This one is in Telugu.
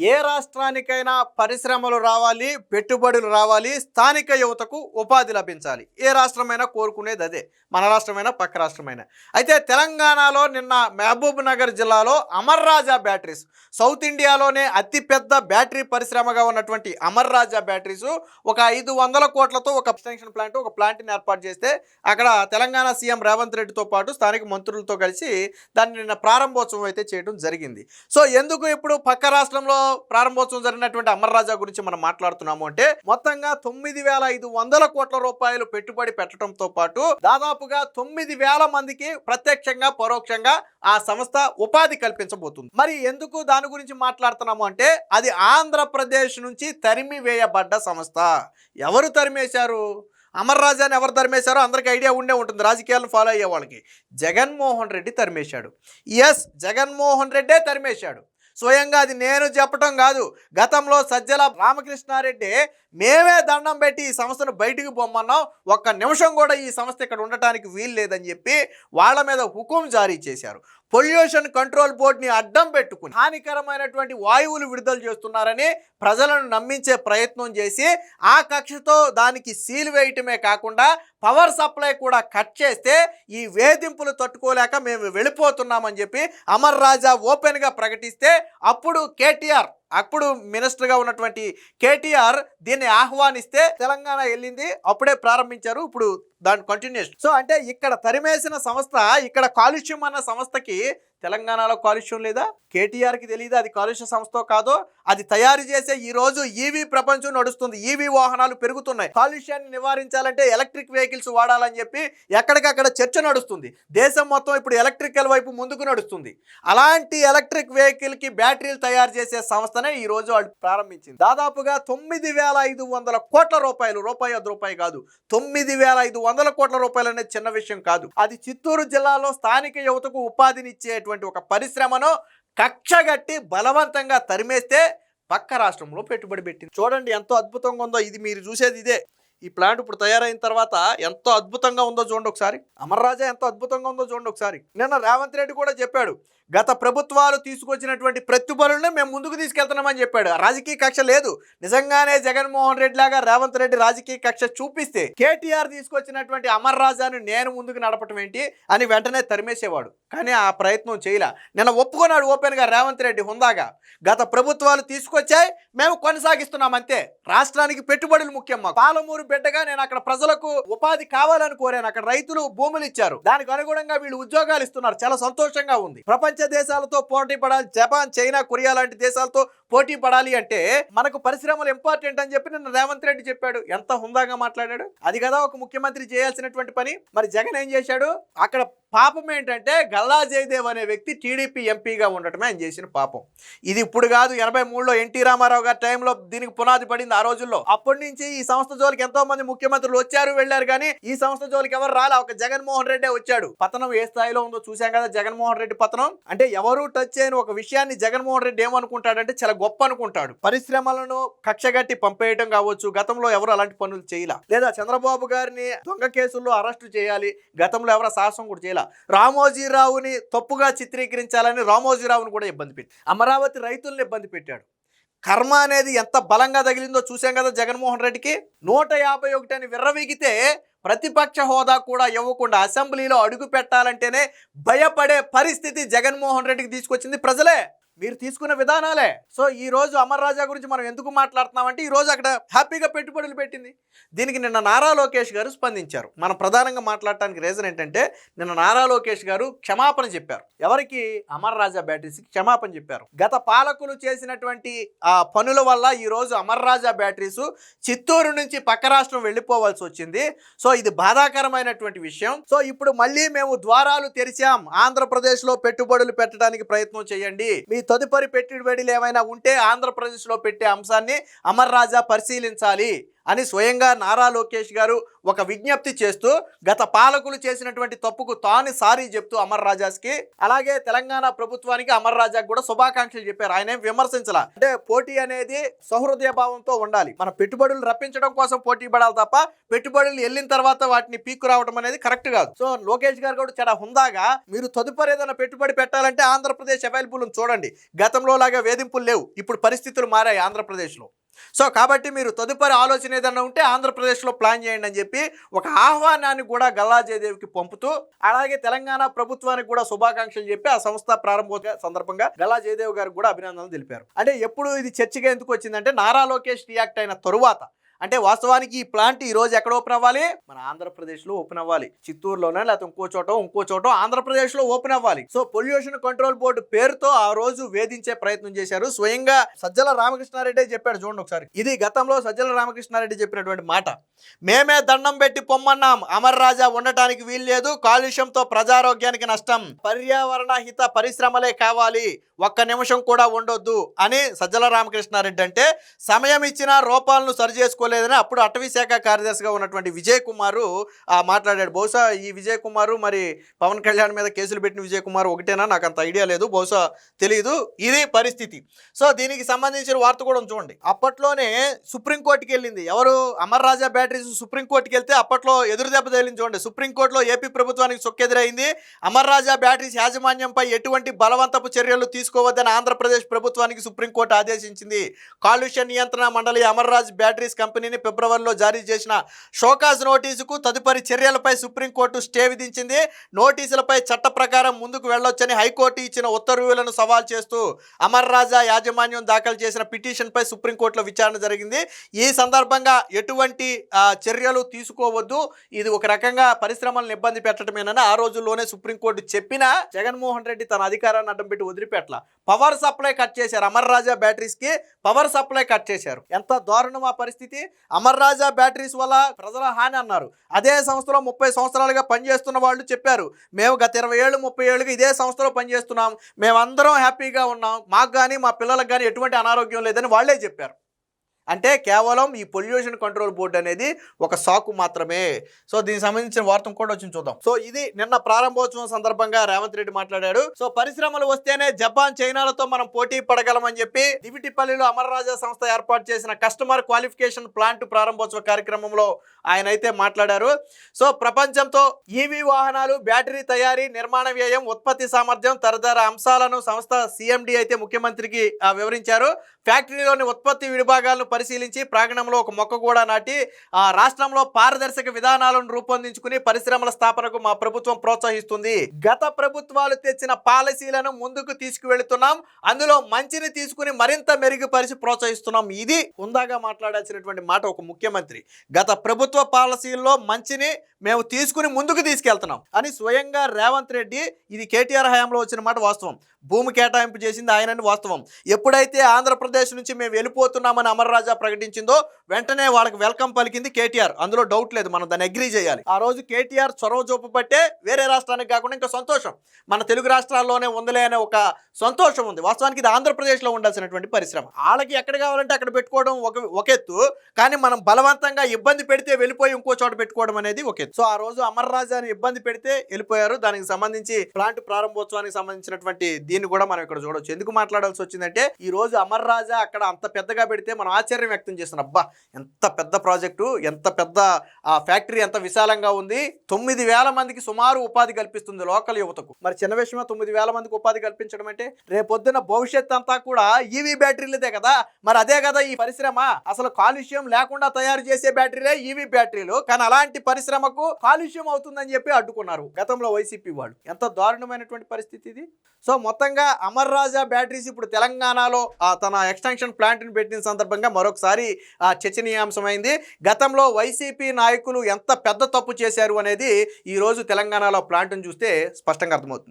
ఏ రాష్ట్రానికైనా పరిశ్రమలు రావాలి, పెట్టుబడులు రావాలి, స్థానిక యువతకు ఉపాధి లభించాలి. ఏ రాష్ట్రమైనా కోరుకునేది అదే, మన రాష్ట్రమైనా పక్క రాష్ట్రమైనా. అయితే తెలంగాణలో నిన్న మహబూబ్ నగర్ జిల్లాలో అమర్ రాజా బ్యాటరీస్, సౌత్ ఇండియాలోనే అతిపెద్ద బ్యాటరీ పరిశ్రమగా ఉన్నటువంటి అమర్ రాజా బ్యాటరీస్ ఒక 500 కోట్లతో ఒక ఎక్స్టెన్షన్ ప్లాంట్, ఒక ప్లాంట్ని ఏర్పాటు చేస్తే అక్కడ తెలంగాణ సీఎం రేవంత్ రెడ్డితో పాటు స్థానిక మంత్రులతో కలిసి దాన్ని నిన్న ప్రారంభోత్సవం అయితే చేయడం జరిగింది. సో ఎందుకు ఇప్పుడు పక్క రాష్ట్రంలో ప్రారంభోత్సవం జరిగినటువంటి అమర్ రాజా గురించి మనం మాట్లాడుతున్నాము అంటే, మొత్తంగా 9,500 కోట్ల రూపాయలు పెట్టుబడి పెట్టడంతో పాటు దాదాపుగా 9,000 మందికి ప్రత్యక్షంగా పరోక్షంగా ఆ సంస్థ ఉపాధి కల్పించబోతుంది. మరి ఎందుకు దాని గురించి మాట్లాడుతున్నాము అంటే, అది ఆంధ్రప్రదేశ్ నుంచి తరిమి వేయబడ్డ సంస్థ. ఎవరు తరిమేశారు? అమర్ రాజాని ఎవరు తరిమేశారో అందరికీ ఐడియా ఉండే ఉంటుంది, రాజకీయాలను ఫాలో అయ్యే వాళ్ళకి. జగన్మోహన్ రెడ్డి తరిమేశాడు. ఎస్, జగన్మోహన్ రెడ్డే తరిమేశాడు. స్వయంగా అది నేను చెప్పటం కాదు. గతంలో సజ్జల రామకృష్ణారెడ్డి మేమే దండం పెట్టి ఈ సంస్థను బయటికి పొమ్మన్నాం, ఒక్క నిమిషం కూడా ఈ సంస్థ ఇక్కడ ఉండటానికి వీలు లేదని చెప్పి వాళ్ళ మీద హుకుం జారీ చేశారు. పొల్యూషన్ కంట్రోల్ బోర్డుని అడ్డం పెట్టుకుని హానికరమైనటువంటి వాయువులు విడుదల చేస్తున్నారని ప్రజలను నమ్మించే ప్రయత్నం చేసి ఆ కక్షతో దానికి సీల్ వేయటమే కాకుండా పవర్ సప్లై కూడా కట్ చేస్తే ఈ వేధింపులు తట్టుకోలేక మేము వెళ్ళిపోతున్నామని చెప్పి అమర్ రాజా ఓపెన్గా ప్రకటిస్తే అప్పుడు కేటీఆర్, అప్పుడు మినిస్టర్గా ఉన్నటువంటి కేటీఆర్ దీన్ని ఆహ్వానిస్తే తెలంగాణ వెళ్ళింది, అప్పుడే ప్రారంభించారు. ఇప్పుడు దాని కంటిన్యూషన్. సో అంటే ఇక్కడ తరిమేసిన సంస్థ, ఇక్కడ కాలుష్యం అన్న సంస్థకి తెలంగాణలో కాలుష్యం లేదా? కేటీఆర్కి తెలియదు అది కాలుష్య సంస్థో కాదో? అది తయారు చేసే ఈ రోజు ఈవీ ప్రపంచం నడుస్తుంది, ఈవీ వాహనాలు పెరుగుతున్నాయి. కాలుష్యాన్ని నివారించాలంటే ఎలక్ట్రిక్ వెహికల్స్ వాడాలని చెప్పి ఎక్కడికక్కడ చర్చ నడుస్తుంది. దేశం మొత్తం ఇప్పుడు ఎలక్ట్రికల్ వైపు ముందుకు నడుస్తుంది. అలాంటి ఎలక్ట్రిక్ వెహికల్కి బ్యాటరీలు తయారు చేసే సంస్థనే ఈ రోజు వాళ్ళు ప్రారంభించింది. దాదాపుగా 9,500 కోట్ల రూపాయలు, రూపాయి అది రూపాయి కాదు, 9,500 కోట్ల రూపాయలు అనేది చిన్న విషయం కాదు. అది చిత్తూరు జిల్లాలో స్థానిక యువతకు ఉపాధినిచ్చేటువంటి ఒక పరిశ్రమను కక్షగట్టి బలవంతంగా తరిమేస్తే పక్క రాష్ట్రంలో పెట్టుబడి పెట్టింది. చూడండి ఎంతో అద్భుతంగా ఉందో. ఇది మీరు చూసేది ఇదే. ఈ ప్లాంట్ ఇప్పుడు తయారైన తర్వాత ఎంతో అద్భుతంగా ఉందో చూడండి ఒకసారి. అమర్ రాజా ఎంతో అద్భుతంగా ఉందో చూడండి ఒకసారి. నిన్న రేవంత్ రెడ్డి కూడా చెప్పాడు, గత ప్రభుత్వాలు తీసుకొచ్చినటువంటి ప్రతిభలను మేము ముందుకు తీసుకెళ్తున్నామని చెప్పాడు. రాజకీయ కక్ష లేదు. నిజంగానే జగన్మోహన్ రెడ్డి లాగా రేవంత్ రెడ్డి రాజకీయ కక్ష చూపిస్తే కేటీఆర్ తీసుకొచ్చినటువంటి అమర్ రాజాను నేను ముందుకు నడపటం ఏంటి అని వెంటనే తరిమేసేవాడు. కానీ ఆ ప్రయత్నం చేయలే. నిన్న ఒప్పుకున్నాడు ఓపెన్గా రేవంత్ రెడ్డి హుందాగా, గత ప్రభుత్వాలు తీసుకొచ్చాయి, మేము కొనసాగిస్తున్నాం అంతే. రాష్ట్రానికి పెట్టుబడులు ముఖ్యం. మాకు పాలమూరు బిడ్డగా నేను అక్కడ ప్రజలకు ఉపాధి కావాలని కోరాను. అక్కడ రైతులు భూములు ఇచ్చారు, దానికి అనుగుణంగా వీళ్ళు ఉద్యోగాలు ఇస్తున్నారు. చాలా సంతోషంగా ఉంది. ప్రపంచ దేశాలతో పోటీ పడాలి, జపాన్, చైనా, కొరియా లాంటి దేశాలతో పోటీ పడాలి అంటే మనకు పరిశ్రమలు ఇంపార్టెంట్ అని చెప్పి నిన్న రేవంత్ రెడ్డి చెప్పాడు. ఎంత హుందాగా మాట్లాడాడు. అది కదా ఒక ముఖ్యమంత్రి చేయాల్సినటువంటి పని. మరి జగన్ ఏం చేశాడు? అక్కడ పాపం ఏంటంటే గల్లా జయదేవ్ అనే వ్యక్తి టీడీపీ ఎంపీగా ఉండటమే ఆయన చేసిన పాపం. ఇది ఇప్పుడు కాదు, 83లో ఎన్టీ రామారావు గారి టైంలో దీనికి పునాది పడింది ఆ రోజుల్లో. అప్పటి నుంచి ఈ సంస్థ జోలికి ఎంతో మంది ముఖ్యమంత్రులు వచ్చారు వెళ్ళారు, కానీ ఈ సంస్థ జోలికి ఎవరు రాలే. ఒక జగన్మోహన్ రెడ్డే వచ్చాడు. పతనం ఏ స్థాయిలో ఉందో చూసాం కదా. జగన్మోహన్ రెడ్డి పతనం అంటే ఎవరు టచ్ చేయని ఒక విషయాన్ని జగన్మోహన్ రెడ్డి ఏమనుకుంటాడంటే చాలా గొప్ప అనుకుంటాడు. పరిశ్రమలను కక్షగట్టి పంపేయటం కావచ్చు, గతంలో ఎవరు అలాంటి పనులు చేయలే. లేదా చంద్రబాబు గారిని దొంగ కేసుల్లో అరెస్టు చేయాలి, గతంలో ఎవరు సాహసం కూడా చేయాలి. రామోజీరావుని తప్పుగా చిత్రీకరించాలని రామోజీరావుని కూడా ఇబ్బంది పెట్టి అమరావతి రైతులను ఇబ్బంది పెట్టాడు. కర్మ అనేది ఎంత బలంగా తగిలిందో చూసాం కదా జగన్మోహన్ రెడ్డికి. 151 అని విర్రవీగితే ప్రతిపక్ష హోదా కూడా ఇవ్వకుండా అసెంబ్లీలో అడుగు పెట్టాలంటేనే భయపడే పరిస్థితి జగన్మోహన్ రెడ్డికి తీసుకొచ్చింది ప్రజలే, మీరు తీసుకున్న విధానాలే. సో ఈ రోజు అమర్ రాజా గురించి మనం ఎందుకు మాట్లాడుతున్నామంటే, ఈ రోజు అక్కడ హ్యాపీగా పెట్టుబడులు పెట్టింది. దీనికి నిన్న నారా లోకేష్ గారు స్పందించారు. మనం ప్రధానంగా మాట్లాడటానికి రీజన్ ఏంటంటే, నిన్న నారా లోకేష్ గారు క్షమాపణ చెప్పారు. ఎవరికి? అమర్ రాజా బ్యాటరీస్కి క్షమాపణ చెప్పారు. గత పాలకులు చేసినటువంటి ఆ పనుల వల్ల ఈ రోజు అమర్ రాజా బ్యాటరీస్ చిత్తూరు నుంచి పక్క రాష్ట్రం వెళ్ళిపోవాల్సి వచ్చింది. సో ఇది బాధాకరమైనటువంటి విషయం. సో ఇప్పుడు మళ్ళీ మేము ద్వారాలు తెరిచాం, ఆంధ్రప్రదేశ్లో పెట్టుబడులు పెట్టడానికి ప్రయత్నం చేయండి, మీ తదుపరి పెట్టుబడులు ఏమైనా ఉంటే ఆంధ్రప్రదేశ్లో పెట్టే అంశాన్ని అమర్ రాజా పరిశీలించాలి అని స్వయంగా నారా లోకేష్ గారు ఒక విజ్ఞప్తి చేస్తూ గత పాలకులు చేసినటువంటి తప్పుకు తాను సారీ చెప్తూ అమర్ రాజాకి, అలాగే తెలంగాణ ప్రభుత్వానికి అమర్ రాజాకి కూడా శుభాకాంక్షలు చెప్పారు. ఆయన ఏం విమర్శించాల. అంటే పోటీ అనేది సహృదయ భావంతో ఉండాలి. మన పెట్టుబడులు రప్పించడం కోసం పోటీ పడాలి తప్ప పెట్టుబడులు వెళ్ళిన తర్వాత వాటిని పీక్కు రావడం అనేది కరెక్ట్ కాదు. సో లోకేష్ గారు కూడా చాలా హుందాగా మీరు తదుపరి ఏదైనా పెట్టుబడి పెట్టాలంటే ఆంధ్రప్రదేశ్ అవైలబుల్ చూడండి. గతంలో లాగా వేధింపులు లేవు, ఇప్పుడు పరిస్థితులు మారాయి ఆంధ్రప్రదేశ్లో. సో కాబట్టి మీరు తదుపరి ఆలోచన ఏదన్నా ఉంటే ఆంధ్రప్రదేశ్లో ప్లాన్ చేయండి అని చెప్పి ఒక ఆహ్వానాన్ని కూడా గల్లా జయదేవ్కి పంపుతూ, అలాగే తెలంగాణ ప్రభుత్వానికి కూడా శుభాకాంక్షలు చెప్పి ఆ సంస్థ ప్రారంభోత్సవ సందర్భంగా గల్లా జయదేవ్ గారికి కూడా అభినందనలు తెలిపారు. అంటే ఎప్పుడు ఇది చర్చగా ఎందుకు వచ్చిందంటే నారా లోకేష్ రియాక్ట్ అయిన తరువాత. అంటే వాస్తవానికి ఈ ప్లాంట్ ఈ రోజు ఎక్కడ ఓపెన్ అవ్వాలి? మన ఆంధ్రప్రదేశ్లో ఓపెన్ అవ్వాలి. చిత్తూరులోనే లేకపోతే ఇంకో చోట ఆంధ్రప్రదేశ్లో ఓపెన్ అవ్వాలి. సో పొల్యూషన్ కంట్రోల్ బోర్డు పేరుతో ఆ రోజు వేధించే ప్రయత్నం చేశారు. స్వయంగా సజ్జల రామకృష్ణారెడ్డి చెప్పాడు. చూడండి ఒకసారి, ఇది గతంలో సజ్జల రామకృష్ణారెడ్డి చెప్పినటువంటి మాట. మేమే దండం పెట్టి పొమ్మన్నాం, అమర్ రాజా ఉండటానికి వీల్లేదు, కాలుష్యంతో ప్రజారోగ్యానికి నష్టం, పర్యావరణ హిత పరిశ్రమలే కావాలి, ఒక్క నిమిషం కూడా ఉండొద్దు అని సజ్జల రామకృష్ణారెడ్డి అంటే, సమయం ఇచ్చిన రూపాలను సరి చేసుకోలేదని అప్పుడు అటవీ శాఖ కార్యదర్శిగా ఉన్నటువంటి విజయ్ కుమార్ మాట్లాడాడు. బహుశా ఈ విజయ్ కుమార్ మరి పవన్ కళ్యాణ్ మీద కేసులు పెట్టిన విజయ్ కుమార్ ఒకటేనా, నాకు అంత ఐడియా లేదు, బహుశా తెలియదు. ఇది పరిస్థితి. సో దీనికి సంబంధించిన వార్త కూడా చూడండి. అప్పట్లోనే సుప్రీంకోర్టుకి వెళ్ళింది ఎవరు? అమర్ రాజా బ్యాటరీస్ సుప్రీంకోర్టుకి వెళ్తే అప్పట్లో ఎదురు దెబ్బ తగిలింది. చూడండి, సుప్రీంకోర్టులో ఏపీ ప్రభుత్వానికి చొక్కెదురైంది. అమర్ రాజా బ్యాటరీస్ యాజమాన్యంపై ఎటువంటి బలవంతపు చర్యలు తీసుకోవద్దని ఆంధ్రప్రదేశ్ ప్రభుత్వానికి సుప్రీంకోర్టు ఆదేశించింది. కాలుష్య నియంత్రణ మండలి అమర్ రాజ్ బ్యాటరీస్ కంపెనీని ఫిబ్రవరిలో జారీ చేసిన షోకాజ్ నోటీసుకు తదుపరి చర్యలపై సుప్రీంకోర్టు స్టే విధించింది. నోటీసులపై చట్ట ప్రకారం ముందుకు వెళ్లొచ్చని హైకోర్టు ఇచ్చిన ఉత్తర్వులను సవాల్ చేస్తూ అమర్ రాజా యాజమాన్యం దాఖలు చేసిన పిటిషన్పై సుప్రీంకోర్టులో విచారణ జరిగింది. ఈ సందర్భంగా ఎటువంటి చర్యలు తీసుకోవద్దు, ఇది ఒక రకంగా పరిశ్రమలను ఇబ్బంది పెట్టడమేనని ఆ రోజుల్లోనే సుప్రీంకోర్టు చెప్పినా జగన్మోహన్ రెడ్డి తన అధికారాన్ని అడ్డం పెట్టి వదిలిపెట్ల. పవర్ సప్లై కట్ చేశారు. అమర్ రాజా బ్యాటరీస్ కి పవర్ సప్లై కట్ చేశారు. ఎంత దారుణం ఆ పరిస్థితి. అమర్ రాజా బ్యాటరీస్ వల్ల ప్రజల హాని అన్నారు. అదే సంస్థలో 30 సంవత్సరాలుగా పనిచేస్తున్న వాళ్ళు చెప్పారు, మేము గత 20 ఏళ్ళు 30 ఏళ్ళుగా ఇదే సంస్థలో పనిచేస్తున్నాం, మేమందరం హ్యాపీగా ఉన్నాం, మాకు కానీ మా పిల్లలకు కానీ ఎటువంటి అనారోగ్యం లేదని వాళ్ళే చెప్పారు. అంటే కేవలం ఈ పొల్యూషన్ కంట్రోల్ బోర్డు అనేది ఒక సాకు మాత్రమే. సో దీనికి సంబంధించిన వార్త కూడా వచ్చి చూద్దాం. సో ఇది నిన్న ప్రారంభోత్సవం సందర్భంగా రేవంత్ రెడ్డి మాట్లాడాడు. సో పరిశ్రమలు వస్తేనే జపాన్ చైనాలతో మనం పోటీ పడగలమని చెప్పి దివిటిపల్లిలో అమర్ రాజా సంస్థ ఏర్పాటు చేసిన కస్టమర్ క్వాలిఫికేషన్ ప్లాంట్ ప్రారంభోత్సవ కార్యక్రమంలో ఆయన అయితే మాట్లాడారు. సో ప్రపంచంతో ఈవీ వాహనాలు, బ్యాటరీ తయారీ, నిర్మాణ వ్యయం, ఉత్పత్తి సామర్థ్యం తదితర అంశాలను సంస్థ సిఎండి అయితే ముఖ్యమంత్రికి వివరించారు. ఫ్యాక్టరీలోని ఉత్పత్తి విభాగాలను పరిశీలించి ప్రాంగణంలో ఒక మొక్క కూడా నాటి రాష్ట్రంలో పారదర్శక విధానాలను రూపొందించుకుని పరిశ్రమల స్థాపనకు మా ప్రభుత్వం ప్రోత్సహిస్తుంది. గత ప్రభుత్వాలు తెచ్చిన పాలసీలను ముందుకు తీసుకువెళుతున్నాం, అందులో మంచిని తీసుకుని మరింత మెరుగుపరిచి ప్రోత్సహిస్తున్నాం. ఇది హుందాగా మాట్లాడాల్సినటువంటి మాట ఒక ముఖ్యమంత్రి. గత ప్రభుత్వ పాలసీల్లో మంచిని మేము తీసుకుని ముందుకు తీసుకెళ్తున్నాం అని స్వయంగా రేవంత్ రెడ్డి, ఇది కేటీఆర్ హయాంలో వచ్చిన మాట వాస్తవం, భూమి కేటాయింపు చేసింది ఆయనని వాస్తవం. ఎప్పుడైతే ఆంధ్రప్రదేశ్ నుంచి మేము వెళ్ళిపోతున్నామని అమర్ రాజా ప్రకటించిందో వెంటనే వాళ్ళకి వెల్కమ్ పలికింది కేటీఆర్, అందులో డౌట్ లేదు, మనం దాన్ని అగ్రీ చేయాలి. ఆ రోజు కేటీఆర్ చొరవ చూపబట్టే వేరే రాష్ట్రానికి కాకుండా ఇంకా సంతోషం మన తెలుగు రాష్ట్రాల్లోనే ఉందిలే అనే ఒక సంతోషం ఉంది. వాస్తవానికి ఇది ఆంధ్రప్రదేశ్లో ఉండాల్సినటువంటి పరిశ్రమ. వాళ్ళకి ఎక్కడ కావాలంటే అక్కడ పెట్టుకోవడం ఒక ఎత్తు, కానీ మనం బలవంతంగా ఇబ్బంది పెడితే వెళ్ళిపోయి ఇంకో చోట పెట్టుకోవడం అనేది ఒక ఎత్తు. సో ఆ రోజు అమర్ రాజాని ఇబ్బంది పెడితే వెళ్ళిపోయారు. దానికి సంబంధించి ప్లాంట్ ప్రారంభోత్సవానికి సంబంధించినటువంటి దీన్ని కూడా మనం ఇక్కడ చూడవచ్చు. ఎందుకు మాట్లాడాల్సి వచ్చిందంటే ఈ రోజు అమర్ రాజా అక్కడ అంత పెద్దగా పెడితే మనం ఆశ్చర్యం వ్యక్తం చేస్తున్నాం. అబ్బా ఎంత పెద్ద ప్రాజెక్టు, ఎంత పెద్ద ఫ్యాక్టరీ, ఎంత విశాలంగా ఉంది, 9,000 మందికి సుమారు ఉపాధి కల్పిస్తుంది లోకల్ యువతకు. మరి చిన్న విషయమే 9,000 మందికి ఉపాధి కల్పించడం అంటే రేపొద్దున భవిష్యత్ అంతా కూడా ఈవీ బ్యాటరీలదే కదా. మరి అదే కదా ఈ పరిశ్రమ, అసలు కాలుష్యం లేకుండా తయారు చేసే బ్యాటరీలే ఈవీ బ్యాటరీలు. కానీ అలాంటి పరిశ్రమకు కాలుష్యం అవుతుందని చెప్పి అడ్డుకున్నారు గతంలో వైసీపీ వాళ్ళు. ఎంత దారుణమైనటువంటి పరిస్థితి ఇది. సో మొత్తంగా అమర్ రాజా బ్యాటరీస్ ఇప్పుడు తెలంగాణలో తన ఎక్స్టెన్షన్ ప్లాంట్ని పెట్టిన సందర్భంగా మరొకసారి చర్చనీయాంశమైంది. గతంలో వైసీపీ నాయకులు ఎంత పెద్ద తప్పు చేశారు అనేది ఈ రోజు తెలంగాణలో ప్లాంట్ను చూస్తే స్పష్టంగా అర్థమవుతుంది.